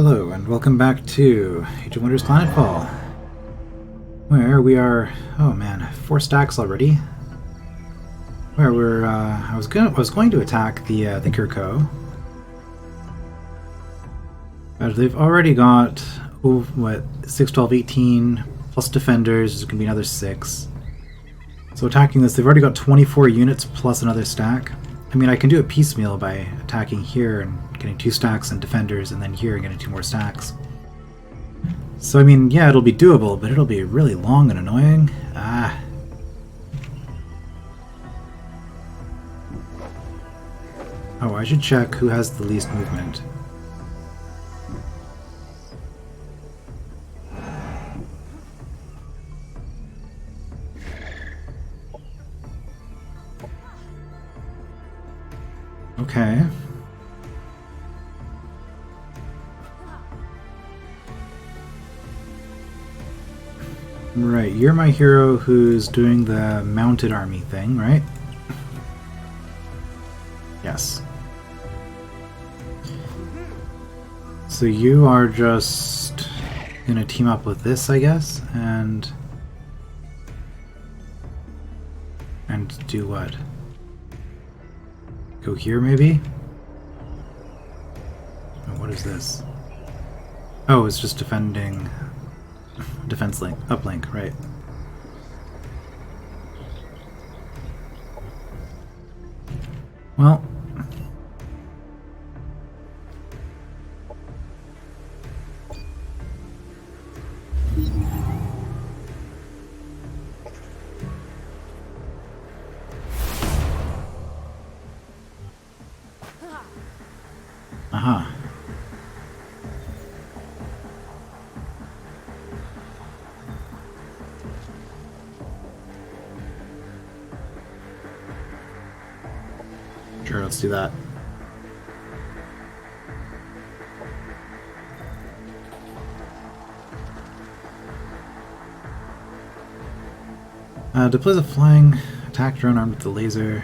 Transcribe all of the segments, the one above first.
Hello, and welcome back to Age of Wonders Planetfall, where we are, oh man, 4 stacks already. Where we're, I was going to attack the Kirko, but they've already got, oh, what, 6, 12, 18, plus defenders, there's gonna be another 6. So attacking this, they've already got 24 units plus another stack. I mean, I can do it piecemeal by attacking here and getting 2 stacks and defenders, and then here and getting 2 more stacks. So, I mean, yeah, it'll be doable, but it'll be really long and annoying. Oh, I should check who has the least movement. Okay. Right, you're my hero who's doing the mounted army thing, right? Yes. So you are just gonna team up with this, I guess, and do what? Go here, maybe? Oh, what is this? Oh, it's just defending... defense link, uplink, right. Well... Aha. Sure, let's do that. Deploys a flying attack drone armed with the laser.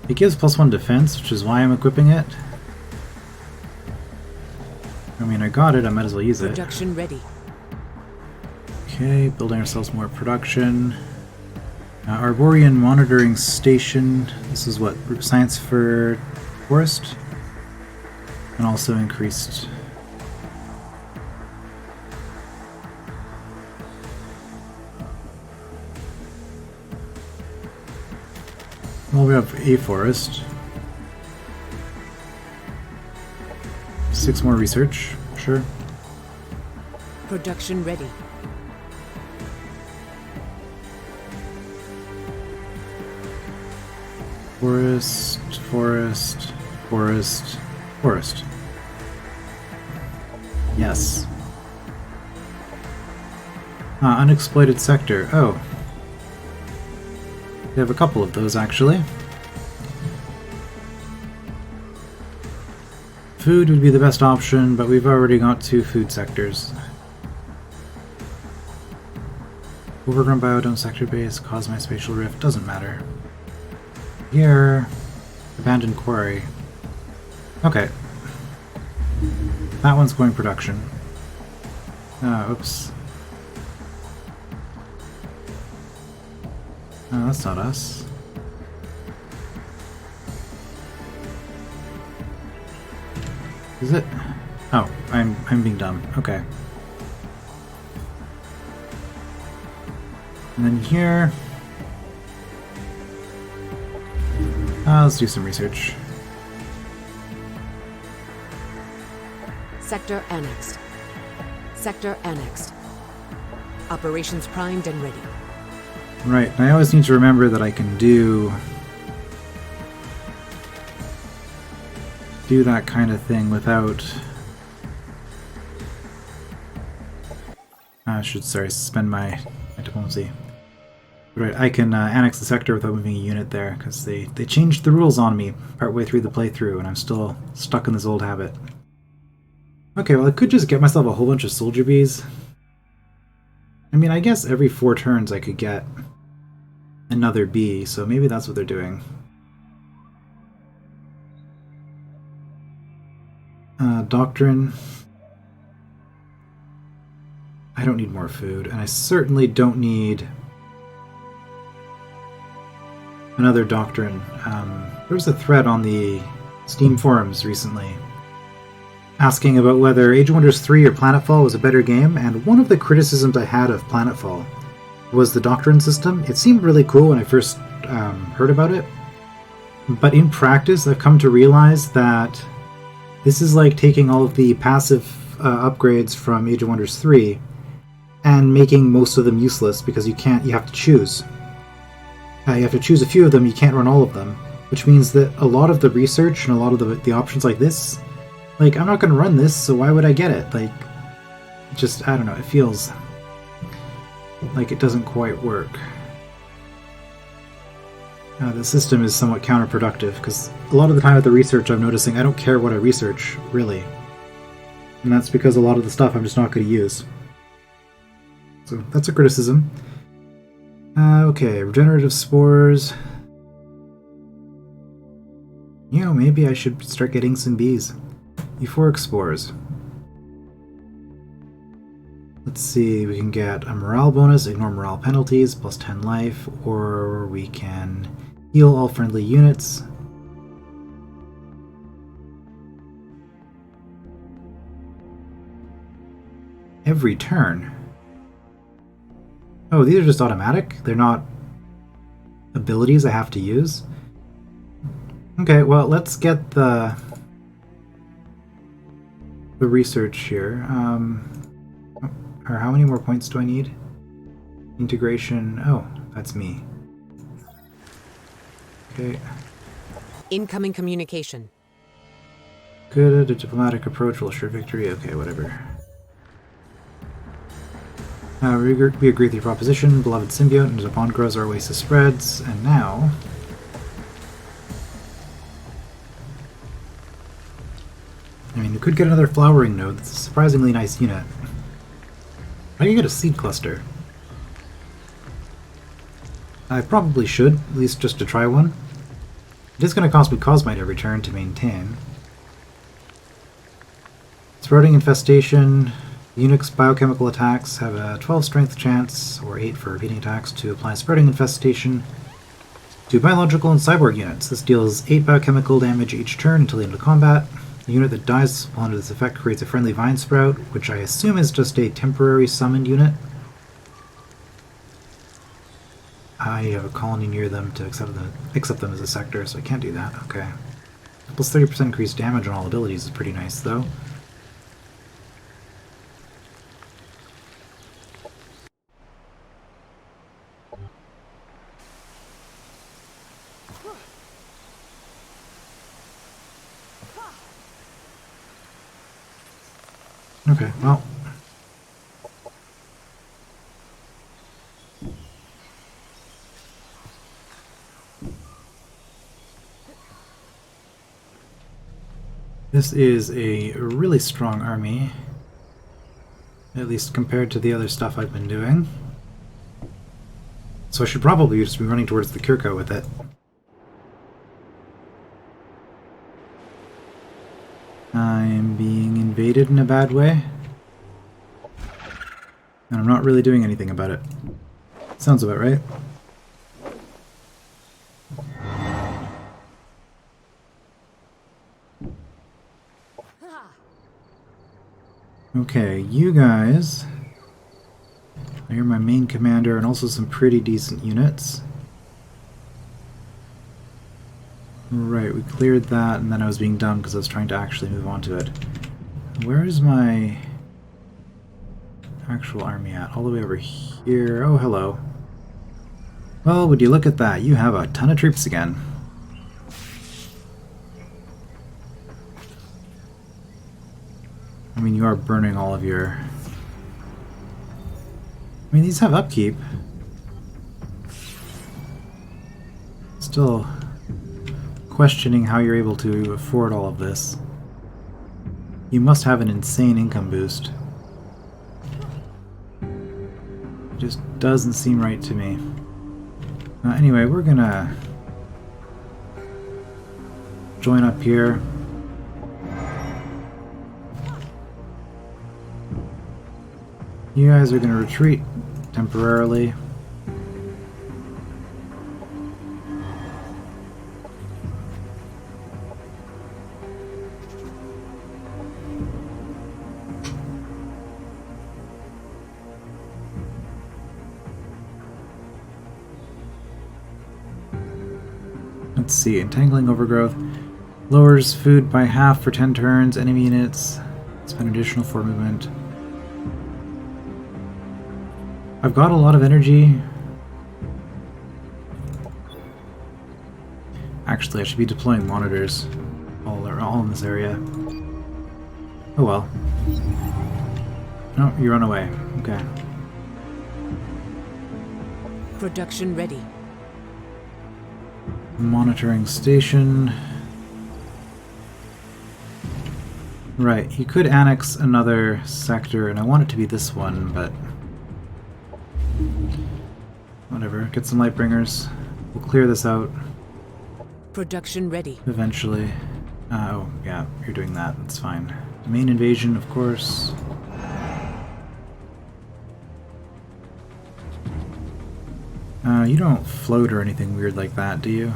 It gives +1 defense, which is why I'm equipping it. I mean, I got it, I might as well use it. Production ready. Okay, building ourselves more production. Arborian monitoring station. This is what? Science for forest? And also increased... Well, we have a forest. 6 more research, sure. Production ready. Forest, forest, forest, forest. Yes. Unexploited sector. Oh. We have a couple of those, actually. Food would be the best option, but we've already got 2 food sectors. Overgrown biodome sector base, cause my spatial rift, doesn't matter. Here, abandoned quarry. Okay. That one's going production. Oops. Oh, that's not us. Is it? Oh, I'm being dumb. Okay. And then here... let's do some research. Sector annexed. Sector annexed. Operations primed and ready. Right, and I always need to remember that I can do that kind of thing without... I should, suspend my diplomacy. Right, I can annex the sector without moving a unit there, because they changed the rules on me partway through the playthrough, and I'm still stuck in this old habit. Okay, well I could just get myself a whole bunch of soldier bees. I mean, I guess every 4 turns I could get another bee, so maybe that's what they're doing. Doctrine. I don't need more food, and I certainly don't need another doctrine. There was a thread on the Steam forums recently asking about whether Age of Wonders 3 or Planetfall was a better game, and one of the criticisms I had of Planetfall was the doctrine system. It seemed really cool when I first heard about it, but in practice I've come to realize that this is like taking all of the passive upgrades from Age of Wonders 3 and making most of them useless because you have to choose. You have to choose a few of them, you can't run all of them, which means that a lot of the research and a lot of the options like this, like, I'm not going to run this, so why would I get it? Like, just, I don't know, it feels like it doesn't quite work. The system is somewhat counterproductive, because a lot of the time with the research I'm noticing I don't care what I research, really. And that's because a lot of the stuff I'm just not going to use. So that's a criticism. Okay, regenerative spores. You know, maybe I should start getting some bees. Euphoric spores. Let's see, we can get a morale bonus, ignore morale penalties, plus 10 life, or we can heal all friendly units. Every turn. Oh, these are just automatic? They're not abilities I have to use? Okay, well, let's get the research here. Or how many more points do I need? Integration. Oh, that's me. Okay. Incoming communication. Good. A diplomatic approach will assure victory. Okay, whatever. We agree with your proposition. Beloved symbiote, and as our bond grows, our oasis spreads. And now... I mean, we could get another flowering node. That's a surprisingly nice unit. I can get a seed cluster. I probably should, at least just to try one. It is going to cost me Cosmite every turn to maintain. Sprouting infestation. Unix biochemical attacks have a 12 strength chance, or 8 for repeating attacks, to apply sprouting infestation to biological and cyborg units. This deals 8 biochemical damage each turn until the end of combat. The unit that dies while under this effect creates a friendly vine sprout, which I assume is just a temporary summoned unit. I have a colony near them to accept them as a sector, so I can't do that. Okay. Plus 30% increased damage on all abilities is pretty nice, though. Okay, well. This is a really strong army, at least compared to the other stuff I've been doing. So I should probably just be running towards the Kirko with it. I'm being invaded in a bad way. And I'm not really doing anything about it. Sounds about right. Okay, you guys. You're my main commander and also some pretty decent units. Right, we cleared that, and then I was being dumb because I was trying to actually move on to it. Where is my actual army at? All the way over here. Oh, hello. Well, would you look at that? You have a ton of troops again. I mean, you are burning all of your... I mean, these have upkeep. Still questioning how you're able to afford all of this. You must have an insane income boost. It just doesn't seem right to me. Anyway, we're gonna join up here. You guys are going to retreat temporarily. Let's see, entangling overgrowth. Lowers food by half for 10 turns, enemy units. Spend additional 4 movement. I've got a lot of energy. Actually, I should be deploying monitors all in this area. Oh well. No, you run away. Okay. Production ready. Monitoring station. Right, you could annex another sector, and I want it to be this one, but whatever. Get some Lightbringers. We'll clear this out Production ready. eventually. Oh, yeah, you're doing that. That's fine. Domain invasion, of course. You don't float or anything weird like that, do you?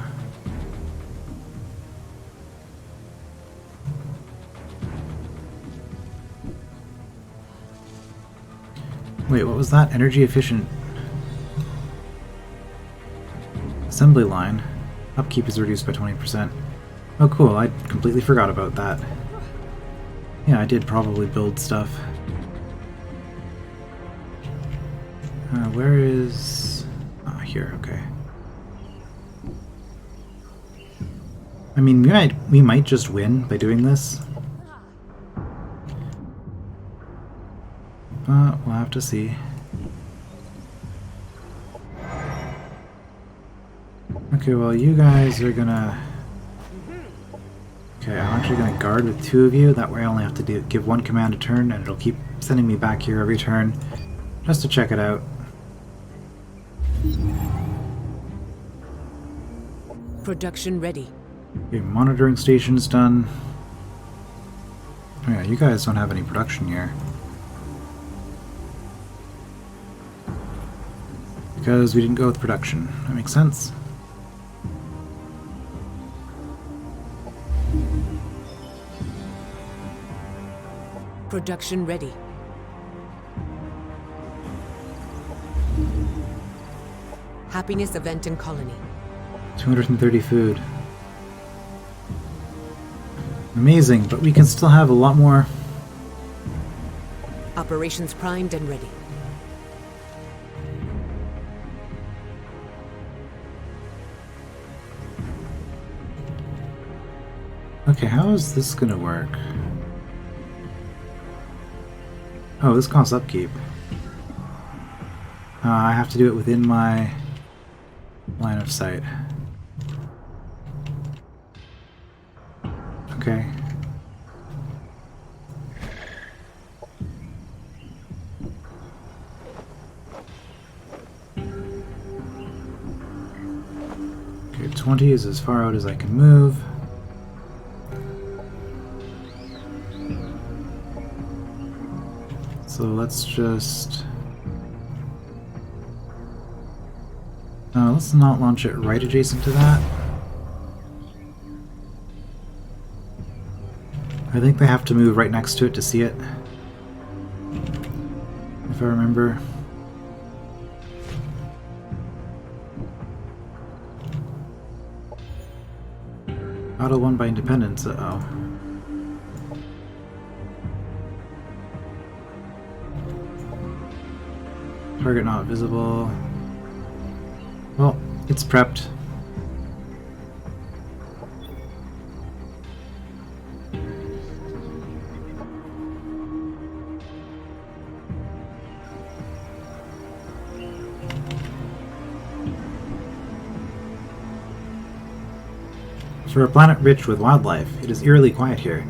Wait, what was that? Energy efficient assembly line. Upkeep is reduced by 20%. Oh cool, I completely forgot about that. Yeah, I did probably build stuff. Where is... Oh, here, okay. I mean, we might just win by doing this. But we'll have to see. Okay, well you guys are gonna... Okay, I'm actually gonna guard with 2 of you, that way I only have to give 1 command a turn, and it'll keep sending me back here every turn, just to check it out. Production ready. Okay, monitoring station's done. Oh yeah, you guys don't have any production here. Because we didn't go with production. That makes sense. Production ready. Happiness event in colony. 230 food. Amazing, but we can still have a lot more. Operations primed and ready. Okay, how is this gonna work? Oh, this costs upkeep. I have to do it within my line of sight. Okay. Okay, 20 is as far out as I can move. So let's just... let's not launch it right adjacent to that. I think they have to move right next to it to see it, if I remember. Auto won by independence, uh-oh. Target not visible. Well, it's prepped. For a planet rich with wildlife, it is eerily quiet here.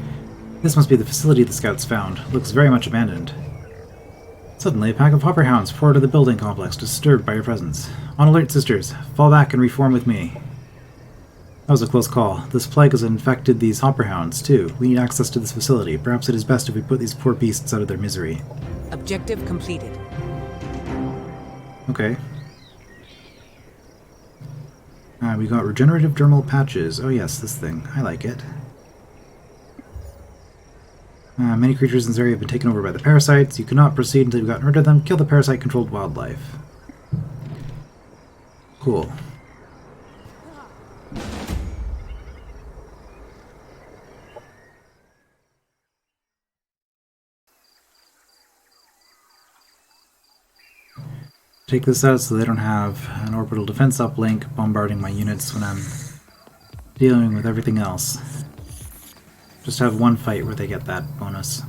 This must be the facility the scouts found. Looks very much abandoned. Suddenly, a pack of hopperhounds pour into the building complex, disturbed by your presence. On alert, sisters. Fall back and reform with me. That was a close call. This plague has infected these hopperhounds, too. We need access to this facility. Perhaps it is best if we put these poor beasts out of their misery. Objective completed. Okay. We got regenerative dermal patches. Oh yes, this thing. I like it. Many creatures in this area have been taken over by the parasites. You cannot proceed until you've gotten rid of them. Kill the parasite-controlled wildlife. Cool. Take this out so they don't have an orbital defense uplink bombarding my units when I'm dealing with everything else. Just have one fight where they get that bonus.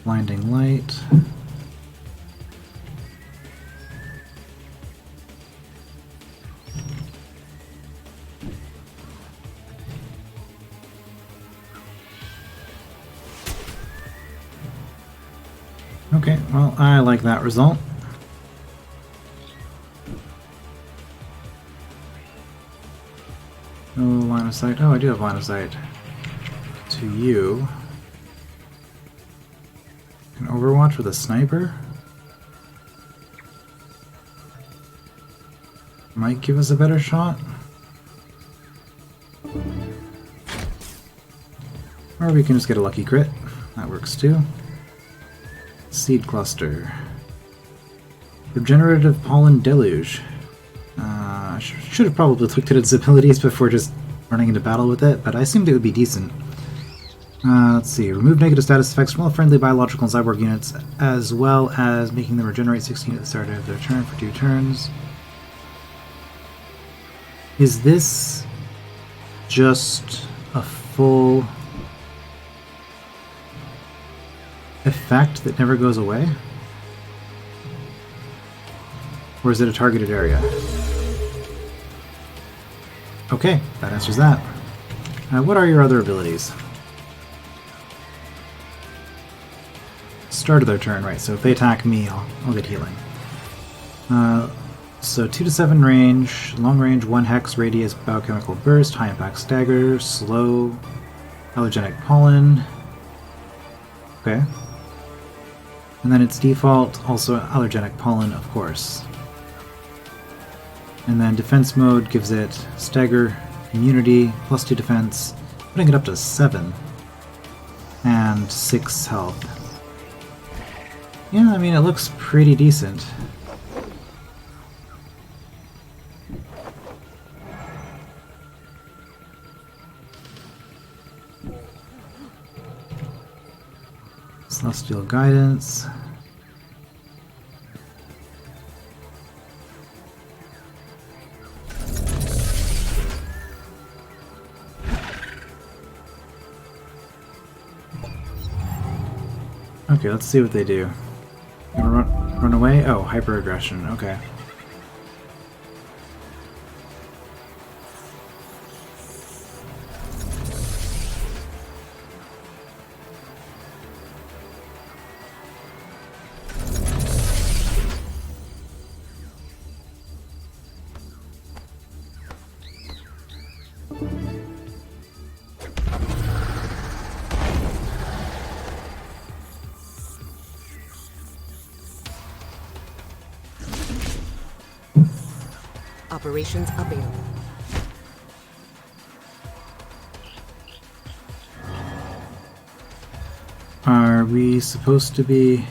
Blinding light. Okay, well, I like that result. No line of sight. Oh, I do have line of sight to you. An Overwatch with a sniper? Might give us a better shot. Or we can just get a lucky crit. That works too. Seed cluster. Regenerative pollen deluge. I should have probably looked at its abilities before just running into battle with it, but I assumed it would be decent. Let's see. Remove negative status effects from all friendly biological and cyborg units, as well as making them regenerate 16 at the start of their turn for 2 turns. Is this just a full effect that never goes away? Or is it a targeted area? Okay, that answers that. What are your other abilities? Start of their turn, right, so if they attack me, I'll get healing. So 2 to 7 range, long range, 1 hex, radius, biochemical burst, high impact stagger, slow, allergenic pollen. Okay. And then its default, also allergenic pollen, of course. And then defense mode gives it stagger, immunity, plus 2 defense, putting it up to 7. And 6 health. Yeah, I mean, it looks pretty decent. Celestial guidance. Okay, let's see what they do. Run away? Oh, hyper aggression. Okay. Operations available. Are we supposed to be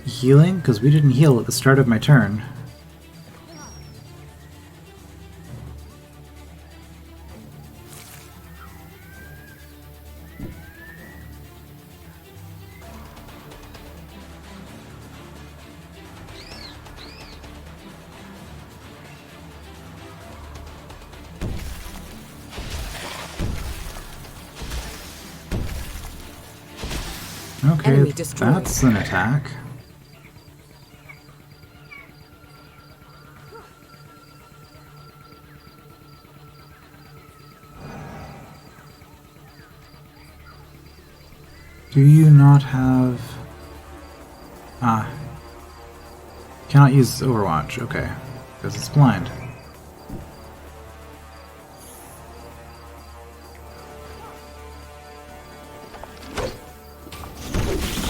healing? Because we didn't heal at the start of my turn. Okay, Enemy destroyed. that's an attack. Do you not have... Ah. Cannot use Overwatch, okay. Because it's blind.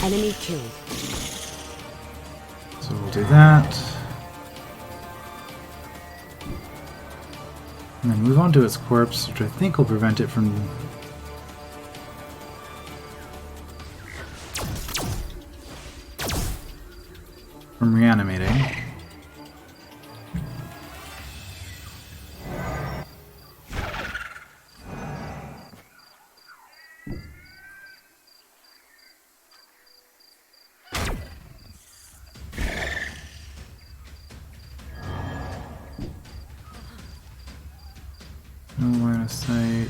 Enemy killed. So we'll do that. And then move on to its corpse, which I think will prevent it from... reanimating. No line of sight.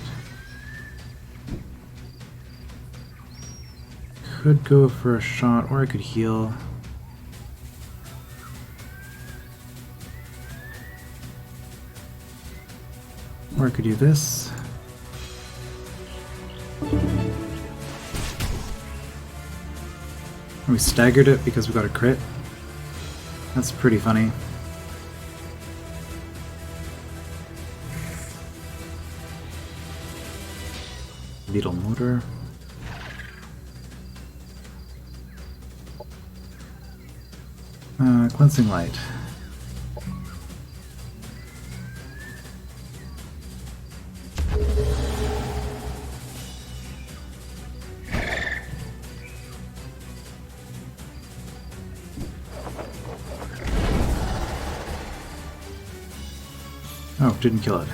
Could go for a shot, or I could heal. Or I could do this. And we staggered it because we got a crit. That's pretty funny. Beetle motor. Cleansing light. Oh, didn't kill it.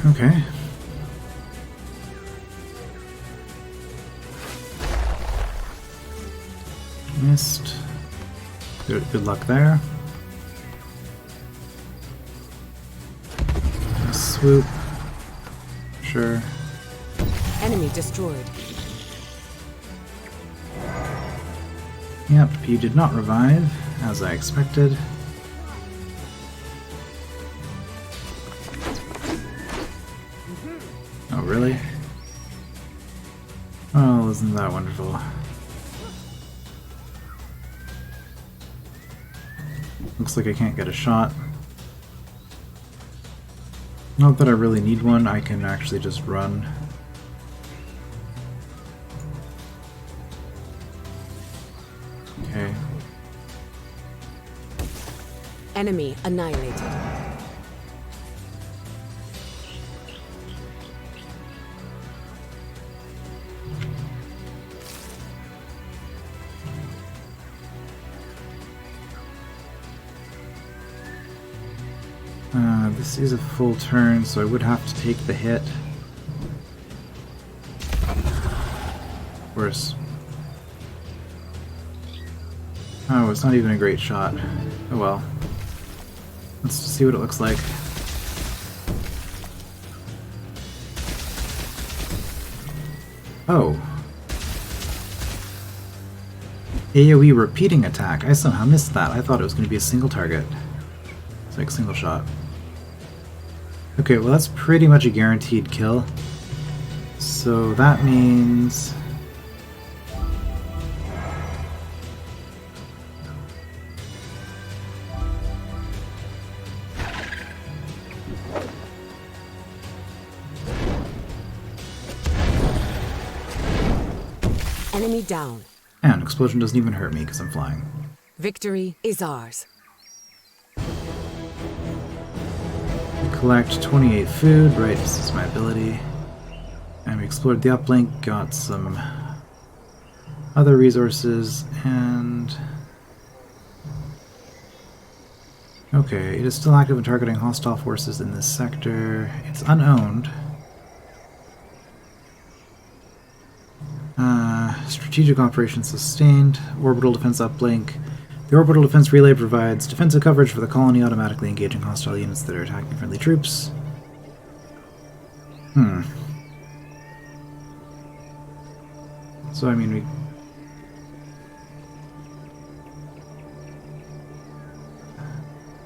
Okay. Missed. Good luck there. Swoop. Sure. Enemy destroyed. Yep, you did not revive, as I expected. Oh, really? Oh, isn't that wonderful? Looks like I can't get a shot. Not that I really need one, I can actually just run. Okay. Enemy annihilated. This is a full turn, so I would have to take the hit. Of course. Oh, it's not even a great shot. Oh well. Let's see what it looks like. Oh. AoE repeating attack. I somehow missed that. I thought it was going to be a single target. It's like single shot. Okay, well that's pretty much a guaranteed kill. So that means... Enemy down. And explosion doesn't even hurt me because I'm flying. Victory is ours. Collect 28 food, right, this is my ability. And we explored the uplink, got some other resources, and... Okay, it is still active in targeting hostile forces in this sector. It's unowned. Strategic operations sustained. Orbital defense uplink. The orbital defense relay provides defensive coverage for the colony, automatically engaging hostile units that are attacking friendly troops. So, I mean,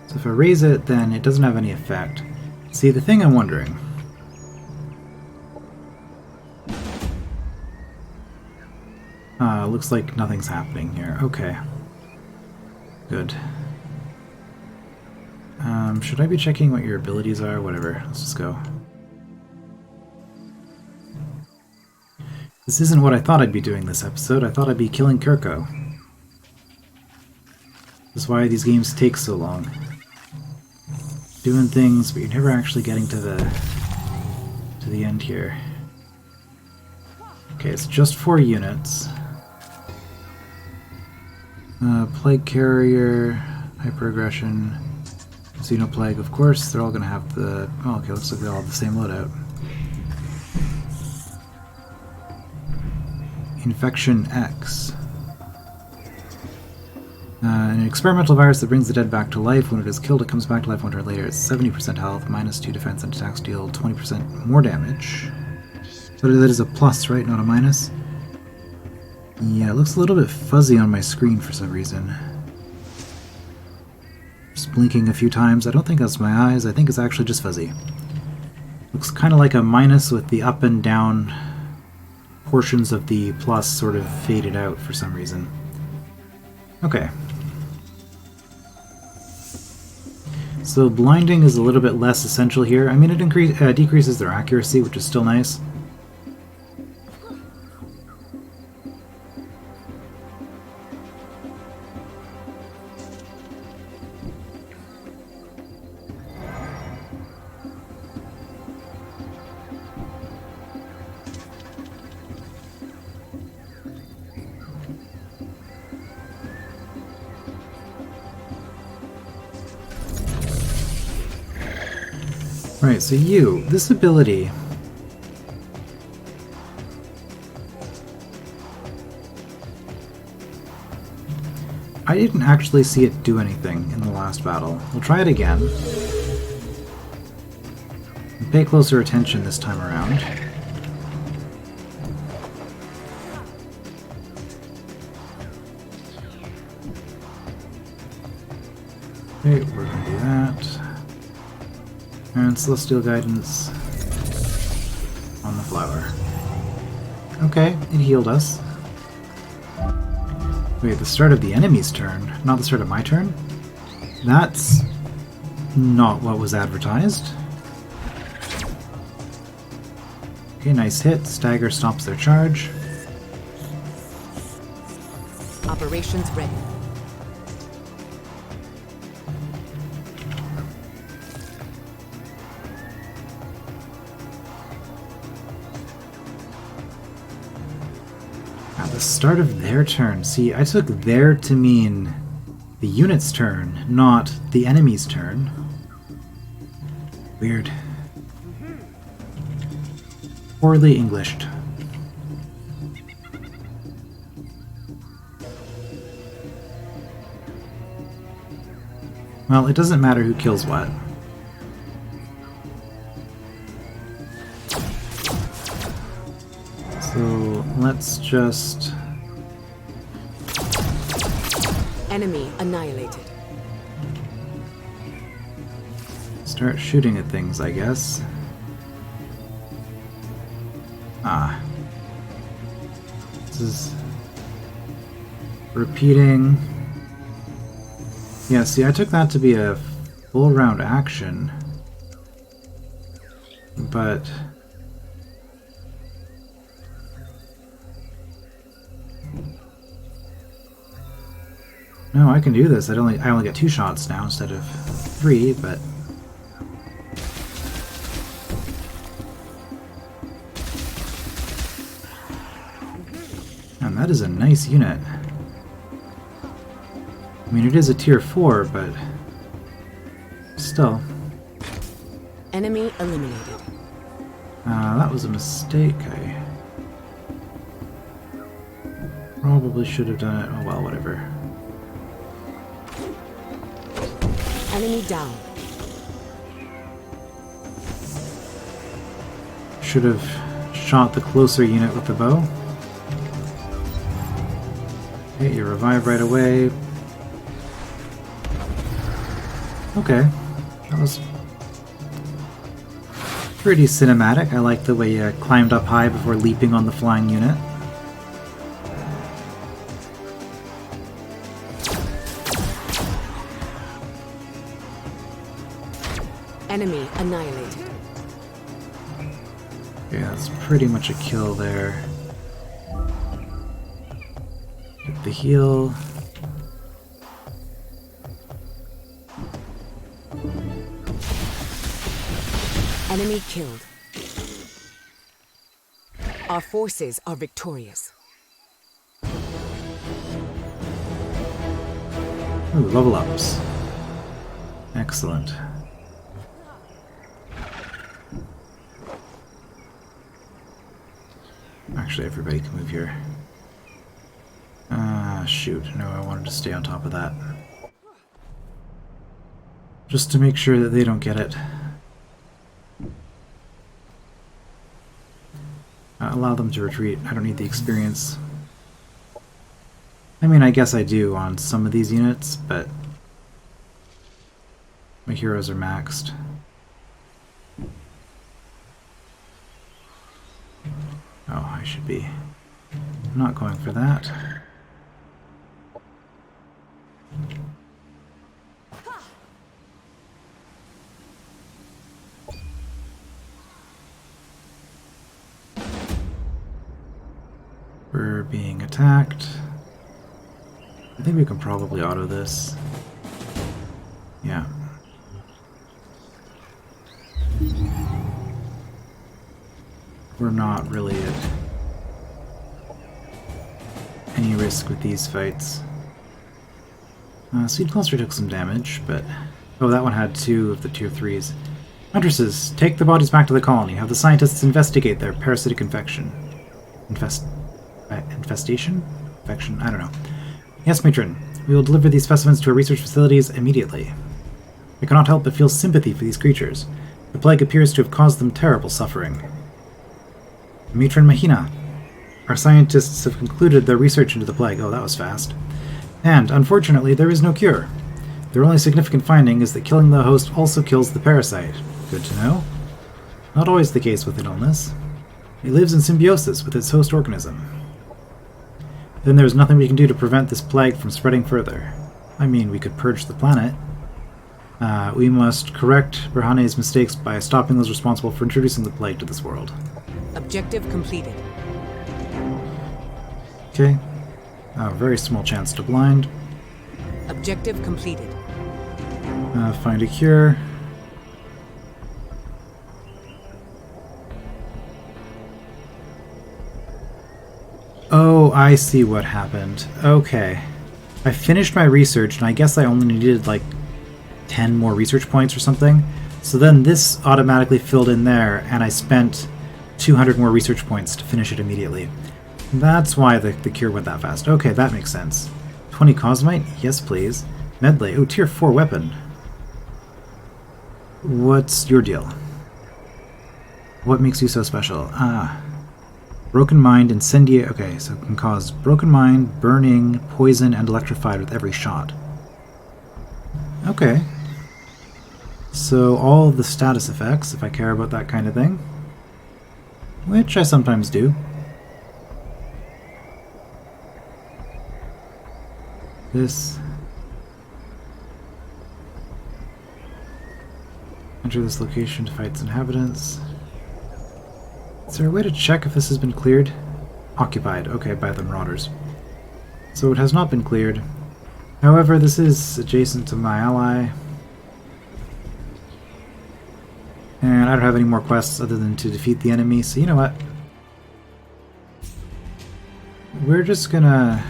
So if I raise it, then it doesn't have any effect. See, the thing I'm wondering... looks like nothing's happening here. Okay. Good. Should I be checking what your abilities are? Whatever. Let's just go. This isn't what I thought I'd be doing this episode. I thought I'd be killing Kirko. This is why these games take so long. Doing things, but you're never actually getting to the end here. Okay, it's just 4 units. Plague Carrier, Hyperaggression, Xenoplague, of course, they're all going to have the... Oh, okay, looks like they all have the same loadout. Infection X. An experimental virus that brings the dead back to life. When it is killed, it comes back to life 1 turn later. It's 70% health, -2 defense, and attacks deal 20% more damage. So that is a plus, right? Not a minus? Yeah, it looks a little bit fuzzy on my screen for some reason. Just blinking a few times. I don't think that's my eyes. I think it's actually just fuzzy. Looks kind of like a minus with the up and down portions of the plus sort of faded out for some reason. Okay. So blinding is a little bit less essential here. I mean, it decreases their accuracy, which is still nice. Right, so this ability... I didn't actually see it do anything in the last battle. We'll try it again. Pay closer attention this time around. Okay, we're gonna do that. And Celestial Guidance on the flower. Okay, it healed us. Wait, the start of the enemy's turn, not the start of my turn? That's not what was advertised. Okay, nice hit. Stagger stops their charge. Operations ready. The start of their turn. See, I took their to mean the unit's turn, not the enemy's turn. Weird. Poorly Englished. Well, it doesn't matter who kills what. So let's just... Enemy annihilated. Start shooting at things, I guess. Ah. This is... repeating... Yeah, see, I took that to be a full round action. But... No, I can do this. I only get 2 shots now instead of 3, but... And that is a nice unit. I mean, it is a tier 4, but... still. Enemy eliminated. That was a mistake. I probably should have done it. Oh well, whatever. Enemy down. Should have shot the closer unit with the bow. Okay, you revive right away. Okay, that was pretty cinematic. I like the way you climbed up high before leaping on the flying unit. Enemy annihilated. Okay, that's pretty much a kill there. Get the heal. Enemy killed. Our forces are victorious. Ooh, level ups. Excellent. Actually, everybody can move here. Shoot. No, I wanted to stay on top of that. Just to make sure that they don't get it. Allow them to retreat. I don't need the experience. I mean, I guess I do on some of these units, but my heroes are maxed. Oh, I should be not going for that. We're being attacked. I think we can probably auto this. Yeah. We're not really at any risk with these fights. Seed Cluster took some damage, but... Oh, that one had 2 of the tier 3s. Huntresses, take the bodies back to the colony. Have the scientists investigate their parasitic infection. Infestation? Infection? I don't know. Yes, Matron. We will deliver these specimens to our research facilities immediately. I cannot help but feel sympathy for these creatures. The plague appears to have caused them terrible suffering. Matron Mahina. Our scientists have concluded their research into the plague. Oh, that was fast. And, unfortunately, there is no cure. Their only significant finding is that killing the host also kills the parasite. Good to know. Not always the case with an illness. It lives in symbiosis with its host organism. Then there is nothing we can do to prevent this plague from spreading further. I mean, we could purge the planet. We must correct Berhane's mistakes by stopping those responsible for introducing the plague to this world. Objective completed. Okay. Very small chance to blind. Objective completed. Find a cure. Oh, I see what happened. Okay. I finished my research, and I guess I only needed like 10 more research points or something. So then this automatically filled in there, and I spent 200 more research points to finish it immediately. That's why the cure went that fast. Okay, that makes sense. 20 Cosmite? Yes, please. Medley. Oh, tier 4 weapon. What's your deal? What makes you so special? Broken Mind, Incendiary... Okay, so it can cause Broken Mind, Burning, Poison, and Electrified with every shot. Okay. So all the status effects, if I care about that kind of thing. Which I sometimes do. This. Enter this location to fight its inhabitants. Is there a way to check if this has been cleared? Occupied. Okay, by the Marauders. So it has not been cleared. However, this is adjacent to my ally. And I don't have any more quests other than to defeat the enemy, so you know what? We're just gonna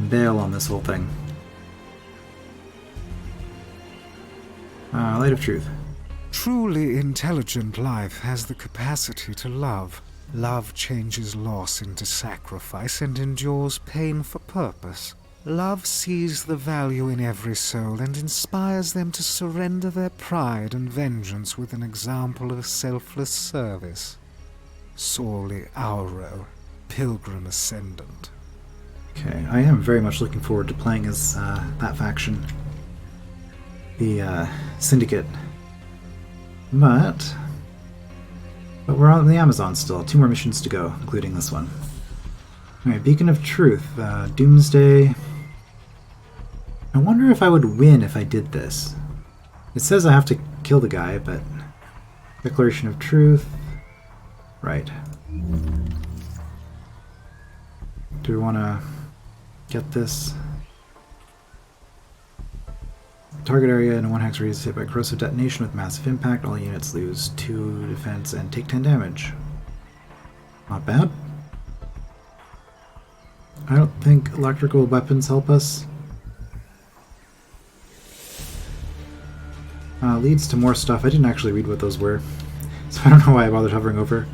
bail on this whole thing. Light of Truth. Truly intelligent life has the capacity to love. Love changes loss into sacrifice and endures pain for purpose. Love sees the value in every soul and inspires them to surrender their pride and vengeance with an example of selfless service. Sorely Auro, Pilgrim Ascendant. Okay, I am very much looking forward to playing as that faction. The Syndicate. But we're on the Amazon still. 2 more missions to go, including this one. Alright, Beacon of Truth. Doomsday. I wonder if I would win if I did this. It says I have to kill the guy, but... Declaration of Truth. Right. Do we want to get this? Target area in a 1 hex radius hit by corrosive detonation with massive impact. All units lose 2 defense and take 10 damage. Not bad. I don't think electrical weapons help us. Leads to more stuff. I didn't actually read what those were, so I don't know why I bothered hovering over.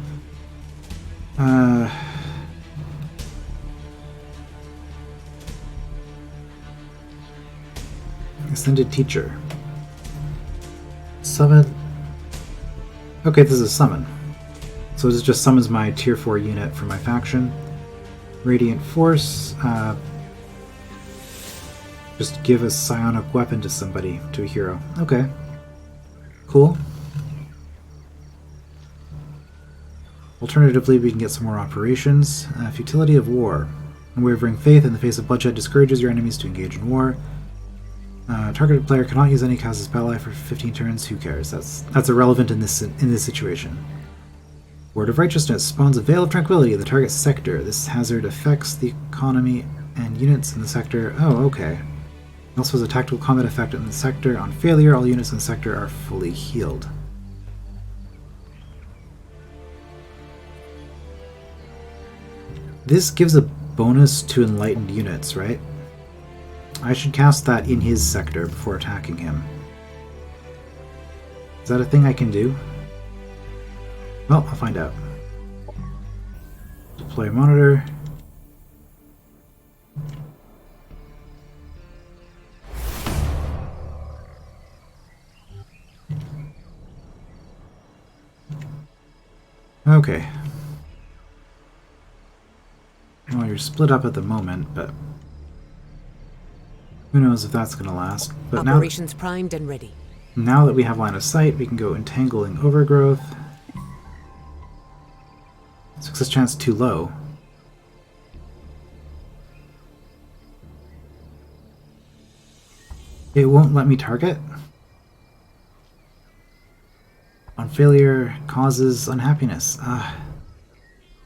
Ascended Teacher. Summon. Okay, this is a summon. So this just summons my tier 4 unit for my faction. Radiant Force. Just give a psionic weapon to somebody, to a hero. Okay. Cool. Alternatively, we can get some more operations. Futility of War. Unwavering faith in the face of bloodshed discourages your enemies to engage in war. Targeted player cannot use any cast spell life for 15 turns. Who cares? That's irrelevant in this situation. Word of Righteousness spawns a veil of tranquility in the target sector. This hazard affects the economy and units in the sector. Oh, okay. It also has a tactical combat effect in the sector. On failure, all units in the sector are fully healed. This gives a bonus to enlightened units, right? I should cast that in his sector before attacking him. Is that a thing I can do? Well, I'll find out. Deploy monitor. Okay. Well, you're split up at the moment, but who knows if that's going to last. But Operations primed and ready. Now that we have line of sight, we can go Entangling Overgrowth. Success chance too low. It won't let me target. On failure causes unhappiness. I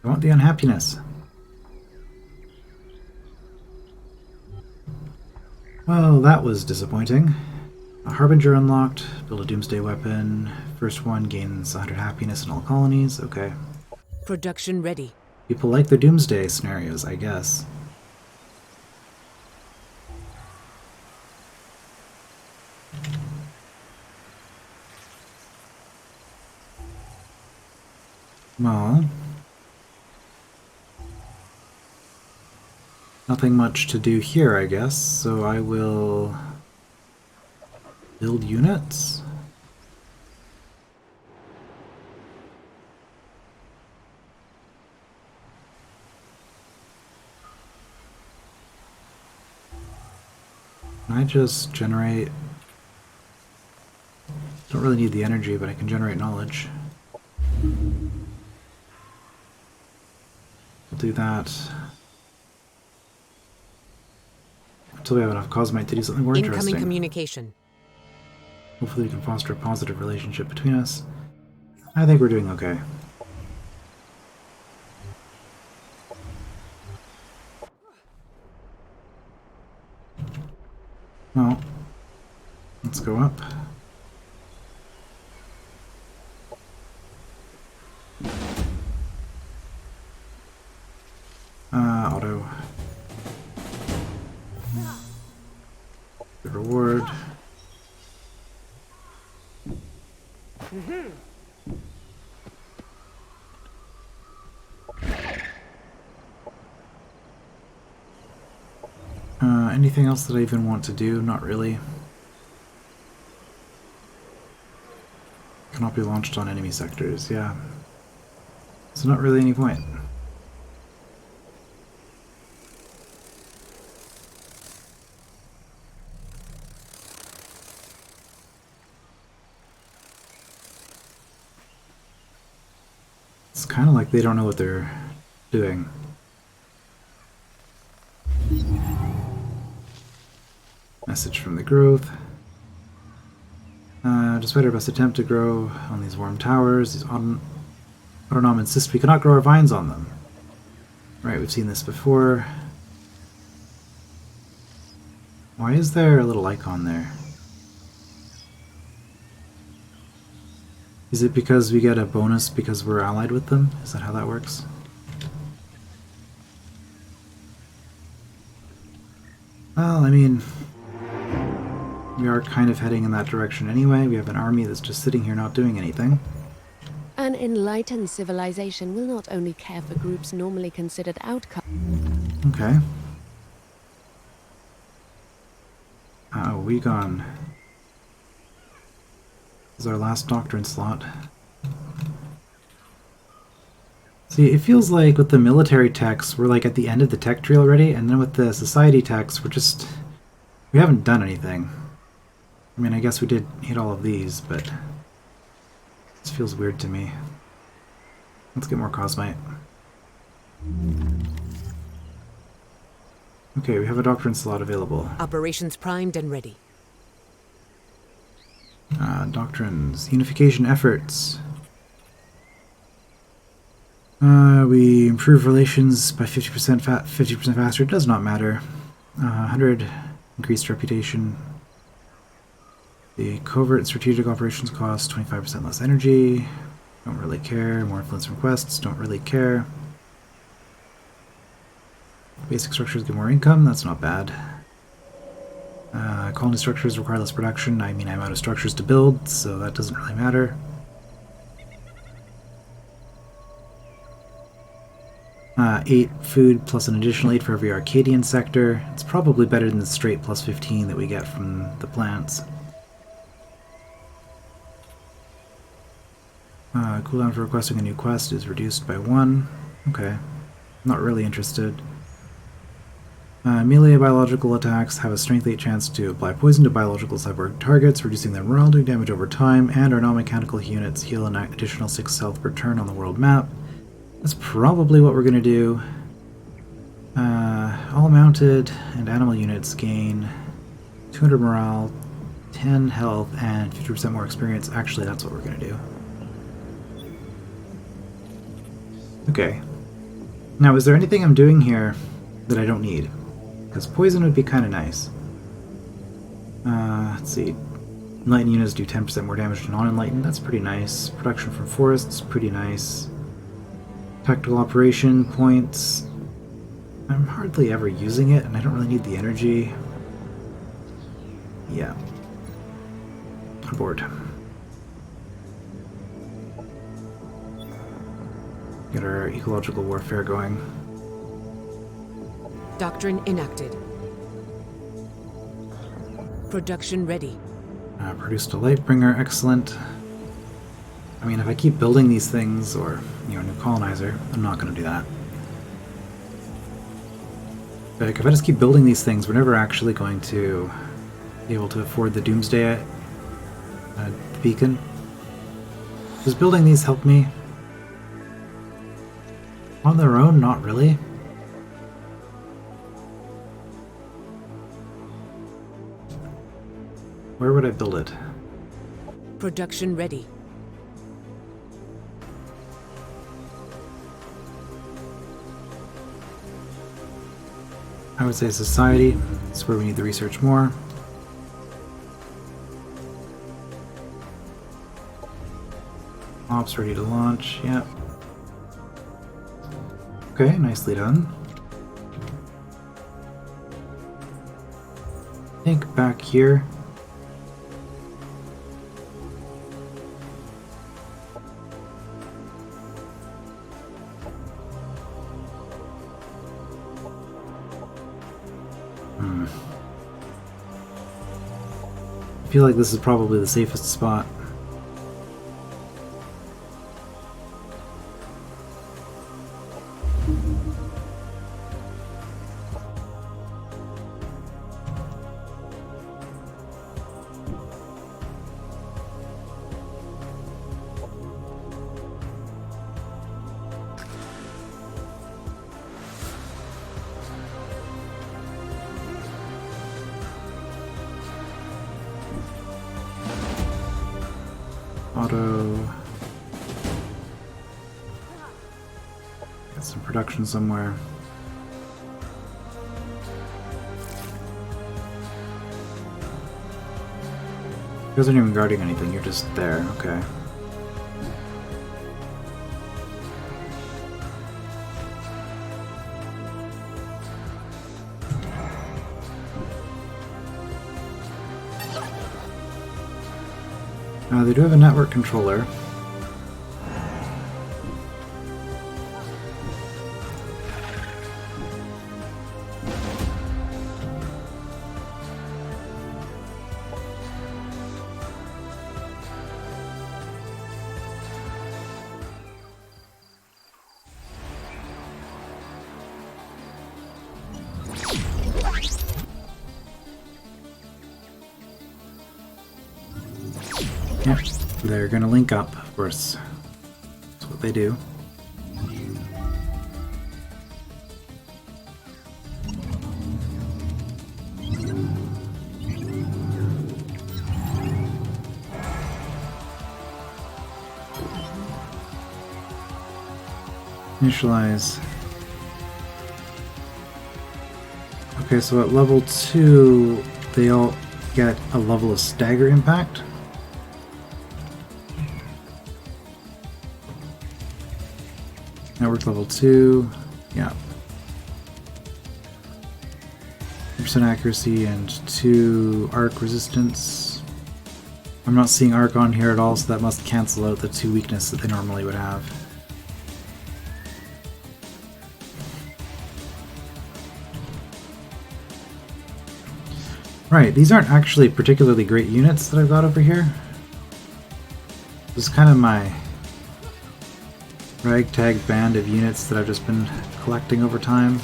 want the unhappiness. Well, that was disappointing. A Harbinger unlocked. Build a Doomsday weapon. First one gains 100 happiness in all colonies. Okay. Production ready. People like their Doomsday scenarios, I guess. Well, nothing much to do here, I guess, so I will build units. Can I just generate... Don't really need the energy, but I can generate knowledge. I'll do that until we have enough Cosmite to do something more Incoming interesting. communication. Hopefully we can foster a positive relationship between us. I think we're doing okay. Well, let's go up. Auto. The reward. Anything else that I even want to do? Not really. Cannot be launched on enemy sectors, yeah. So not really any point. It's kind of like they don't know what they're doing. Message from the growth. Despite our best attempt to grow on these warm towers, these autonom insist we cannot grow our vines on them. Right, we've seen this before. Why is there a little icon there? Is it because we get a bonus because we're allied with them? Is that how that works? Well, I mean, we are kind of heading in that direction anyway. We have an army that's just sitting here not doing anything. An enlightened civilization will not only care for groups normally considered outcasts. Okay. We gone. This is our last doctrine slot. See, it feels like with the military techs, we're like at the end of the tech tree already, and then with the society techs, we haven't done anything. I mean, I guess we did hit all of these, but this feels weird to me. Let's get more Cosmite. Okay, we have a doctrine slot available. Operations primed and ready. Doctrines. Unification efforts. We improve relations by 50% faster. It does not matter. 100 increased reputation. The covert and strategic operations cost 25% less energy. Don't really care. More influence requests. Don't really care. Basic structures give more income. That's not bad. Colony structures require less production. I mean, I'm out of structures to build, so that doesn't really matter. Eight food plus an additional 8 for every Arcadian sector. It's probably better than the straight plus 15 that we get from the plants. Cooldown for requesting a new quest is reduced by 1. Okay. Not really interested. Melee biological attacks have a strength 8 chance to apply poison to biological cyborg targets, reducing their morale, doing damage over time, and our non-mechanical units heal an additional 6 health per turn on the world map. That's probably what we're going to do. All mounted and animal units gain 200 morale, 10 health, and 50% more experience. Actually, that's what we're going to do. Okay. Now, is there anything I'm doing here that I don't need? Because poison would be kind of nice. Let's see. Enlightened units do 10% more damage to non-enlightened. That's pretty nice. Production from forests, pretty nice. Tactical operation points. I'm hardly ever using it, and I don't really need the energy. Yeah. Aboard. Get our ecological warfare going. Doctrine enacted. Production ready. Produced a Lightbringer, excellent. I mean, if I keep building these things, or, you know, a new colonizer, I'm not going to do that. Like, if I just keep building these things, we're never actually going to be able to afford the Doomsday beacon. Does building these help me? On their own, not really. Where would I build it? Production ready. I would say society. That's where we need to research more. Ops ready to launch, yep. Okay, nicely done. I think back here. feel like this is probably the safest spot. Auto. Get some production somewhere. You guys aren't even guarding anything, you're just there, okay. They do have a network controller. Yep, they're gonna link up, of course. That's what they do. Initialize. Okay, so at level 2, they all get a level of stagger impact. Network level 2, yeah. 100% accuracy and 2 arc resistance. I'm not seeing arc on here at all, so that must cancel out the 2 weakness that they normally would have. Right, these aren't actually particularly great units that I've got over here. This is kind of my ragtag band of units that I've just been collecting over time.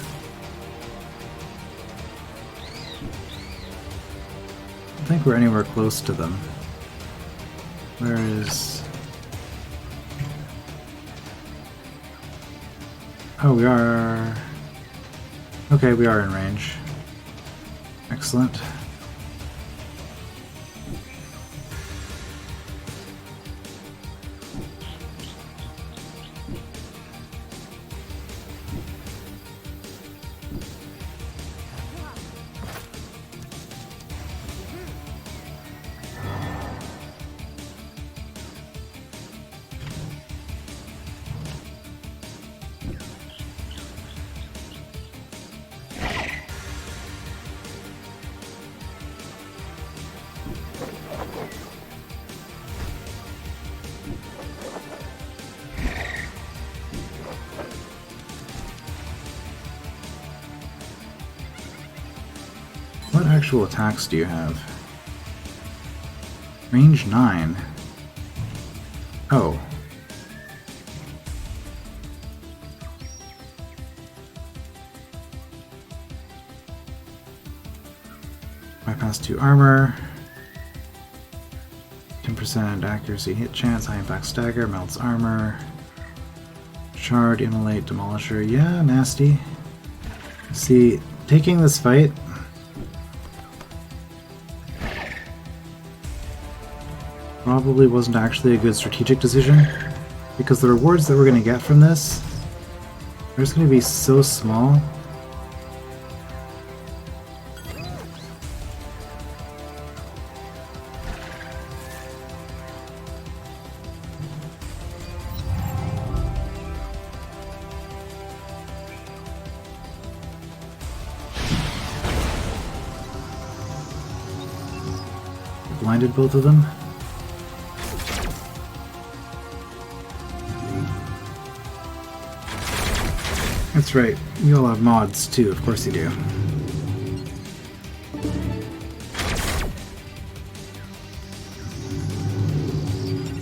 I don't think we're anywhere close to them. Where is... Oh, we are... Okay, we are in range. Excellent. What actual attacks do you have? Range 9. Oh. Bypass 2 armor. 10% accuracy hit chance, high impact stagger, melts armor. Shard, immolate, demolisher. Yeah, nasty. See, taking this fight probably wasn't actually a good strategic decision, because the rewards that we're going to get from this are just going to be so small. Blinded both of them. That's right, you all have mods too, of course you do.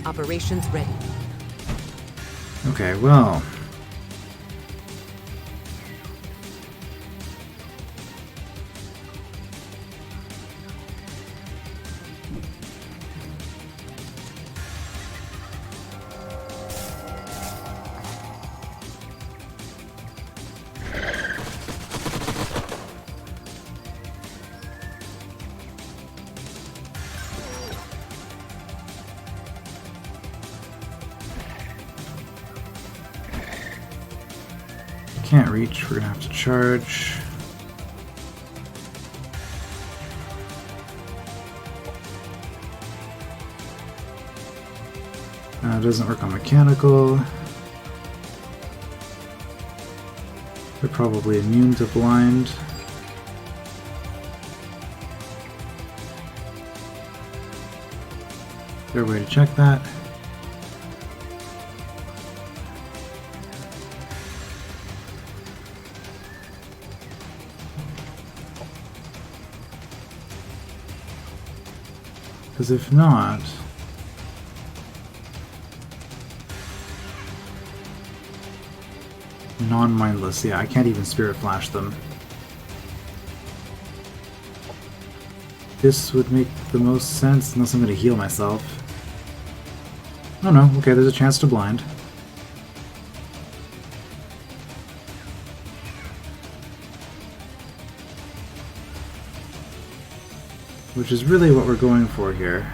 Operations ready. Okay, well. Can't reach, we're gonna have to charge. It doesn't work on mechanical. They're probably immune to blind. Is there a way to check that? Because if not, non-mindless, yeah, I can't even spirit flash them. This would make the most sense unless I'm going to heal myself. Oh no, okay, there's a chance to blind. Which is really what we're going for here.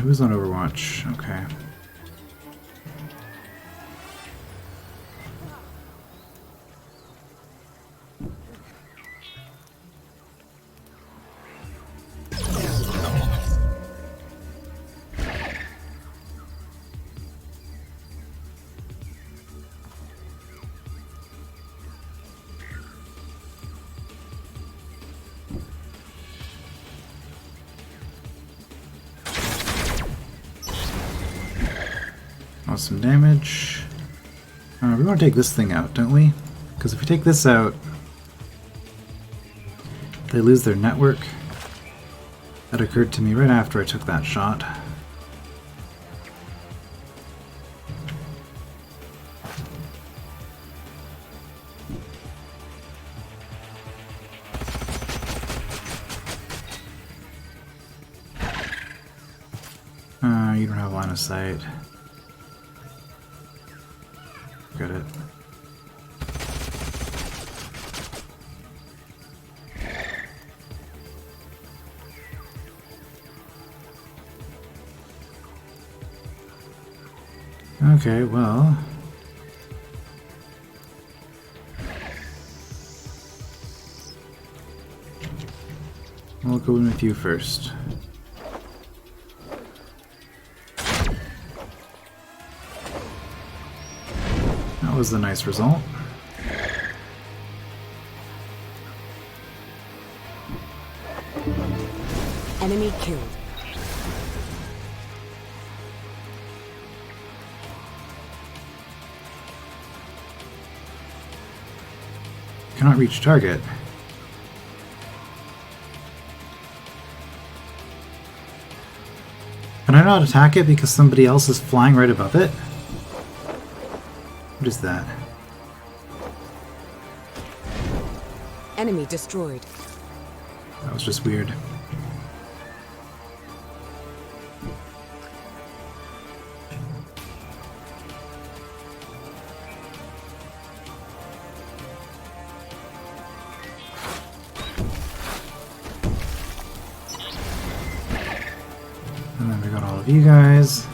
Who's on Overwatch? Okay. Some damage. We want to take this thing out, don't we? Because if we take this out, they lose their network. That occurred to me right after I took that shot. You don't have line of sight. Got it. Okay, well. We'll go in with you first. That was a nice result. Enemy killed. Cannot reach target. Can I not attack it because somebody else is flying right above it? What is that? Enemy destroyed. That was just weird. And then we got all of you guys.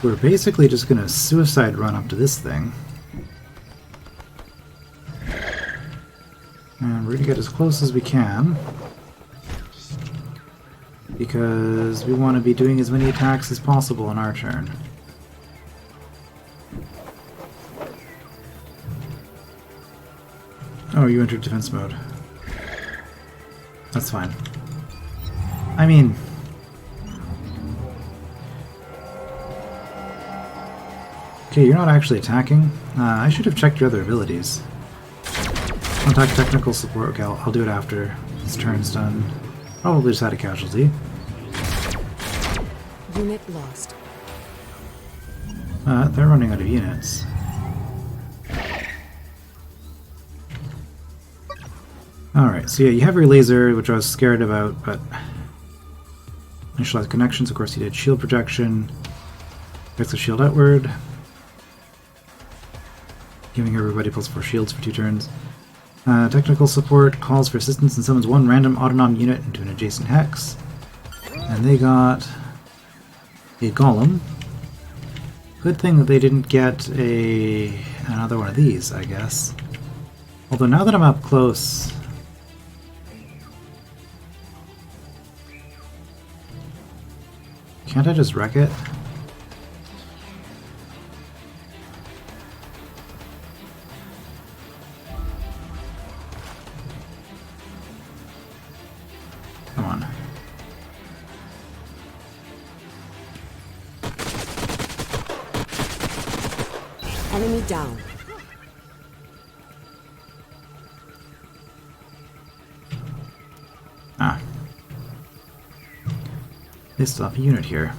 We're basically just gonna suicide run up to this thing. And we're gonna get as close as we can. Because we want to be doing as many attacks as possible on our turn. Oh, you entered defense mode. That's fine. I mean... Okay, you're not actually attacking. I should have checked your other abilities. Contact technical support. Okay, I'll do it after this turn's done. Probably just had a casualty. Unit lost. They're running out of units. Alright, so yeah, you have your laser, which I was scared about, but... Initialize connections, of course you did. Shield projection. Gets the shield outward. Giving everybody +4 shields for 2 turns. Technical support calls for assistance and summons 1 random autonom unit into an adjacent hex. And they got a golem. Good thing that they didn't get another one of these, I guess. Although now that I'm up close... Can't I just wreck it? Come on. Enemy down. Ah. They still have a unit here.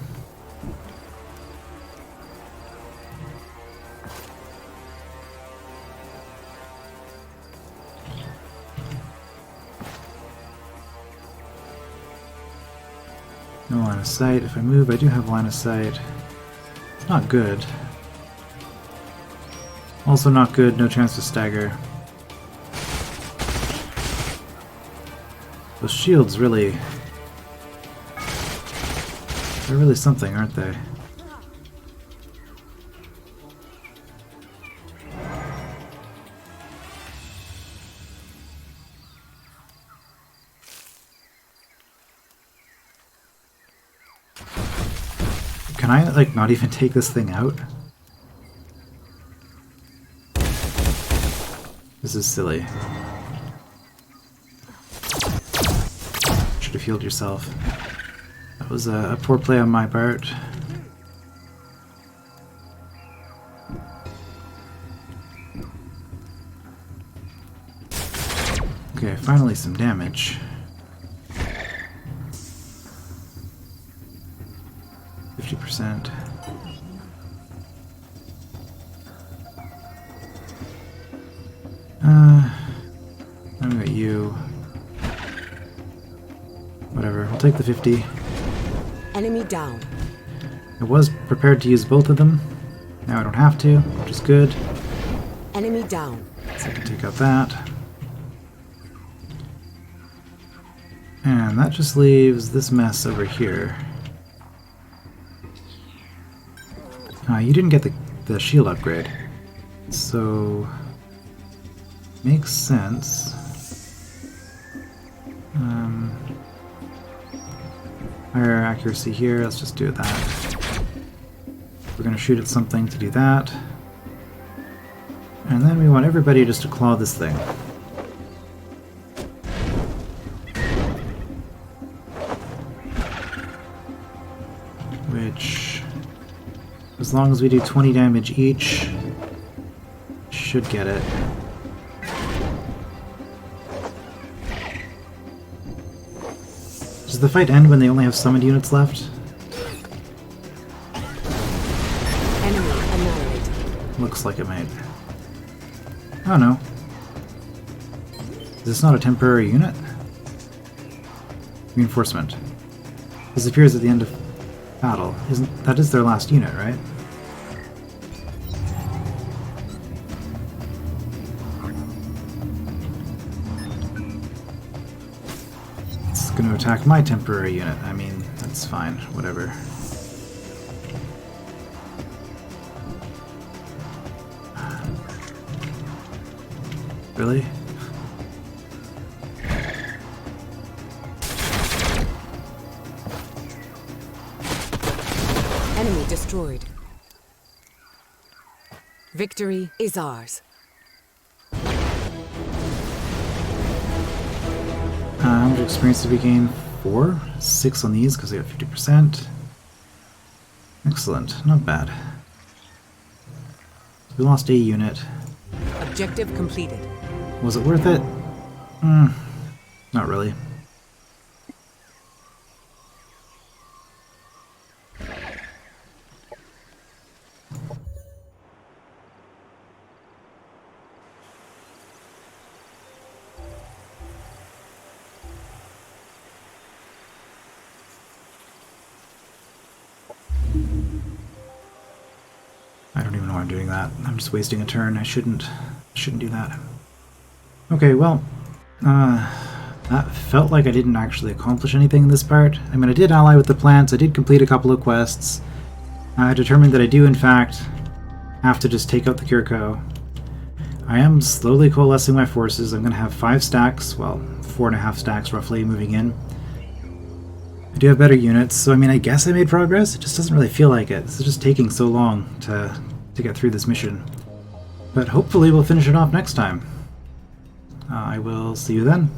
No line of sight. If I move, I do have line of sight. It's not good. Also not good, no chance to stagger. Those shields really... They're really something, aren't they? Can I, like, not even take this thing out? This is silly. Should have healed yourself. That was a poor play on my part. Okay, finally some damage. 50%. I'm at you. Whatever, I'll take the 50. Enemy down. I was prepared to use both of them. Now I don't have to, which is good. Enemy down. So I can take out that. And that just leaves this mess over here. You didn't get the shield upgrade. So... Makes sense. Higher accuracy here, let's just do that. We're going to shoot at something to do that. And then we want everybody just to claw this thing. Which, as long as we do 20 damage each, should get it. Does the fight end when they only have summoned units left? Enemy annihilated. Looks like it might. Oh no. Is this not a temporary unit? Reinforcement. Disappears at the end of battle. That is their last unit, right? It's going to attack my temporary unit. I mean, that's fine. Whatever. Really? Enemy destroyed. Victory is ours. much experience did we gain? 4? 6 on these because they got 50%. Excellent, not bad. We lost a unit. Objective completed. Was it worth it? Not really. I don't even know why I'm doing that. I'm just wasting a turn. I shouldn't do that. Okay, well, that felt like I didn't actually accomplish anything in this part. I mean, I did ally with the plants, I did complete a couple of quests. I determined that I do, in fact, have to just take out the Kirko. I am slowly coalescing my forces. I'm going to have 5 stacks, well, 4.5 stacks roughly, moving in. I do have better units, so I mean, I guess I made progress. It just doesn't really feel like it. It's just taking so long to get through this mission. But hopefully we'll finish it off next time. I will see you then.